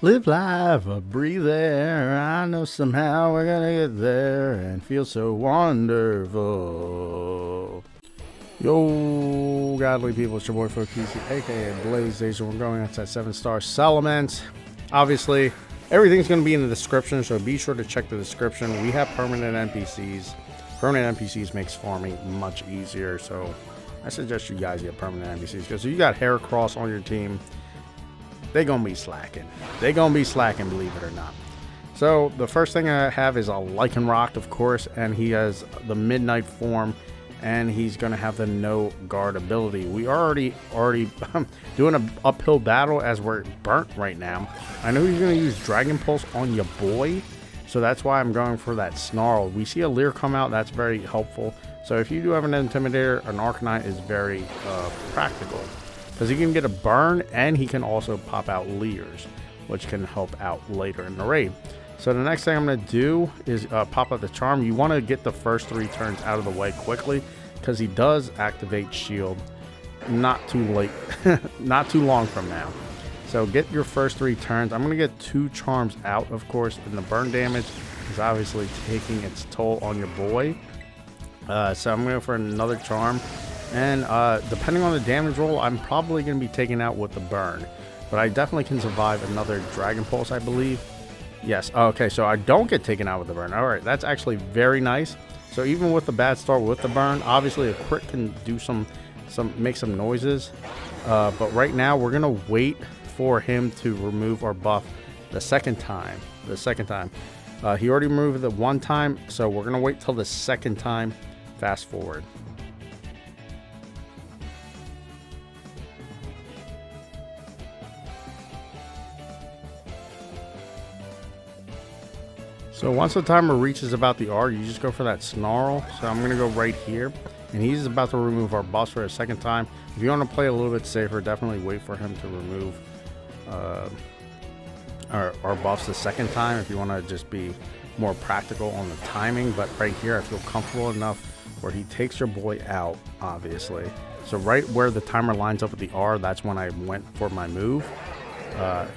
Live life, breathe air. I know somehow we're gonna get there and feel so wonderful. Yo, godly people, it's your boy Fokisi, aka Blaze Station. We're going outside 7-star Salamence. Obviously, everything's going to be in the description, so be sure to check the description. We have permanent NPCs. Permanent NPCs makes farming much easier, so I suggest you guys get permanent NPCs because if you got Heracross on your team, they're going to be slacking. They're going to be slacking, believe it or not. So the first thing I have is a Lycanroc, of course, and he has the Midnight form, and he's going to have the no guard ability. We are already doing an uphill battle as we're burnt right now. I know he's going to use Dragon Pulse on your boy, so that's why I'm going for that Snarl. We see a Leer come out, that's very helpful. So if you do have an Intimidator, an Arcanine is very practical, because he can get a burn and he can also pop out Leers, which can help out later in the raid. So the next thing I'm going to do is pop out the Charm. You want to get the first 3 turns out of the way quickly, because he does activate Shield not too late, not too long from now. So get your first 3 turns. I'm going to get 2 Charms out, of course, and the burn damage is obviously taking its toll on your boy. So I'm going to go for another Charm. And depending on the damage roll, I'm probably going to be taken out with the burn. But I definitely can survive another Dragon Pulse, I believe. Yes, okay, so I don't get taken out with the burn. Alright, that's actually very nice. So even with the bad start with the burn, obviously a crit can do make some noises. But right now, we're going to wait for him to remove our buff the second time. He already removed it 1 time, so we're going to wait till the second time. Fast forward. So once the timer reaches about the R, you just go for that Snarl. So I'm going to go right here. And he's about to remove our buffs for a second time. If you want to play a little bit safer, definitely wait for him to remove our buffs the second time. If you want to just be more practical on the timing. But right here, I feel comfortable enough where he takes your boy out, obviously. So right where the timer lines up with the R, that's when I went for my move.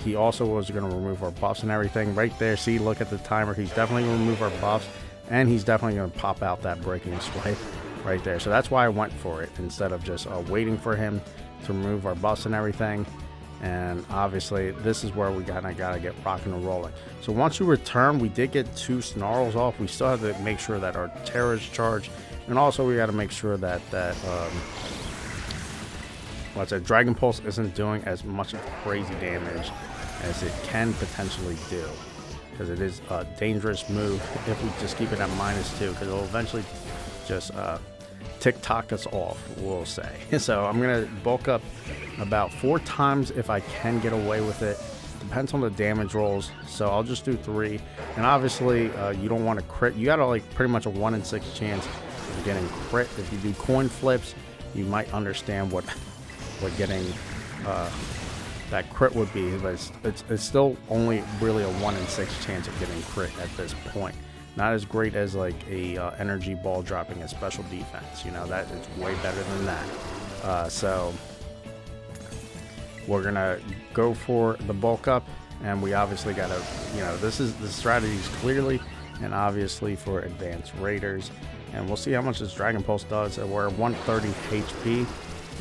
He also was going to remove our buffs and everything. Right there, see, look at the timer. He's definitely going to remove our buffs, and he's definitely going to pop out that breaking swipe right there. So that's why I went for it instead of just waiting for him to remove our buffs and everything. And obviously, this is where we gotta get rocking and rolling. So once you return, we did get 2 Snarls off. We still have to make sure that our Tera is charged, and also we got to make sure that Dragon Pulse isn't doing as much crazy damage as it can potentially do, because it is a dangerous move if we just keep it at -2, because it'll eventually just tick-tock us off, we'll say. So I'm going to bulk up about 4 times if I can get away with it. Depends on the damage rolls, so I'll just do 3. And obviously, you don't want to crit. You got to like pretty much a 1 in 6 chance of getting crit. If you do coin flips, you might understand what getting that crit would be, but it's still only really a 1 in 6 chance of getting crit at this point. Not as great as like a energy ball dropping a special defense. You know, that it's way better than that. So we're gonna go for the bulk up, and we obviously gotta, you know, this is the strategies clearly and obviously for advanced raiders. And we'll see how much this Dragon Pulse does. We're 130 HP.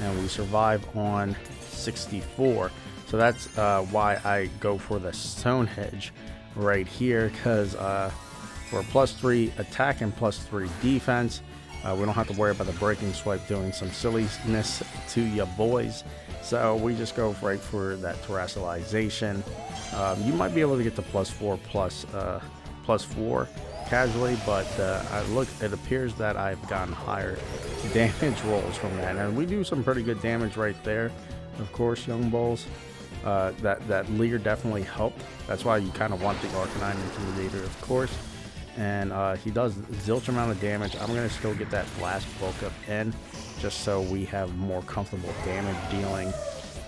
And we survive on 64. So that's why I go for the Stone Hedge right here, because we're +3 attack and +3 defense. We don't have to worry about the breaking swipe doing some silliness to your boys. So we just go right for that terrestrialization. You might be able to get to +4 +4 casually, but it appears that I've gotten higher damage rolls from that, and we do some pretty good damage right there. Of course, young bulls, that Leer definitely helped. That's why you kind of want the Arcanine Intimidator, of course. And he does zilch amount of damage. I'm gonna still get that blast bulk up in, just so we have more comfortable damage dealing.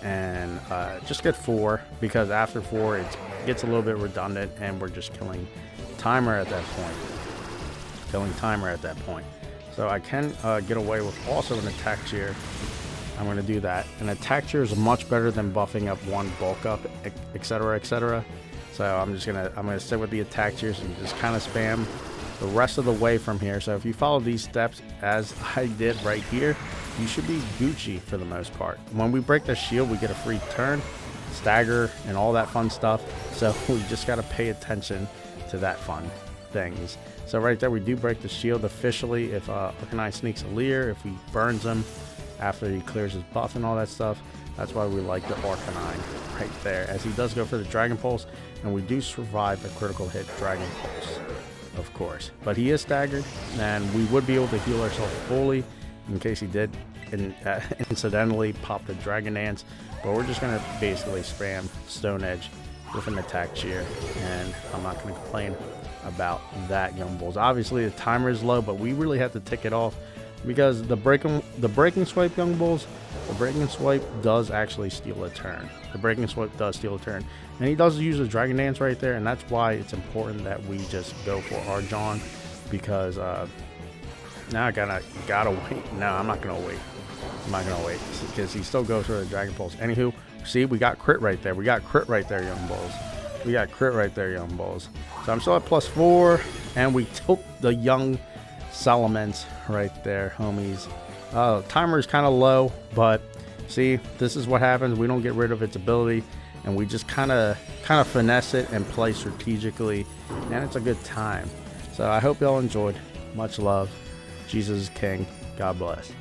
And just get 4, because after 4 it gets a little bit redundant, and we're just killing timer at that point. So I can get away with also an attack cheer. I'm going to do that. An attack cheer is much better than buffing up 1 bulk up, etc., etc. So I'm gonna stick with the attack tier, so you just kind of spam the rest of the way from here. So if you follow these steps as I did right here, you should be Gucci for the most part. When we break the shield, we get a free turn, stagger, and all that fun stuff. So we just gotta pay attention to that fun things. So right there, we do break the shield officially if Arcanine sneaks a Leer, if he burns him after he clears his buff and all that stuff. That's why we like the Arcanine right there, as he does go for the Dragon Pulse, and we do survive a critical hit Dragon Pulse, of course. But he is staggered, and we would be able to heal ourselves fully in case he did incidentally pop the Dragon Dance. But we're just going to basically spam Stone Edge with an attack cheer, and I'm not going to complain about that, young bulls. Obviously the timer is low, but we really have to tick it off because the breaking swipe, young bulls, the breaking swipe does actually steal a turn. The breaking swipe does steal a turn, and he does use a Dragon Dance right there, and that's why it's important that we just go for our John, because now I gotta wait. No, I'm not gonna wait. I'm not gonna wait because he still goes for the Dragon Pulse. Anywho, see, we got crit right there. We got crit right there, young bulls. We got crit right there, young bulls. So I'm still at +4, and we tilt the young Salamence right there, homies. Timer is kind of low, but see, this is what happens. We don't get rid of its ability, and we just kind of finesse it and play strategically, and it's a good time. So I hope y'all enjoyed. Much love. Jesus is King. God bless.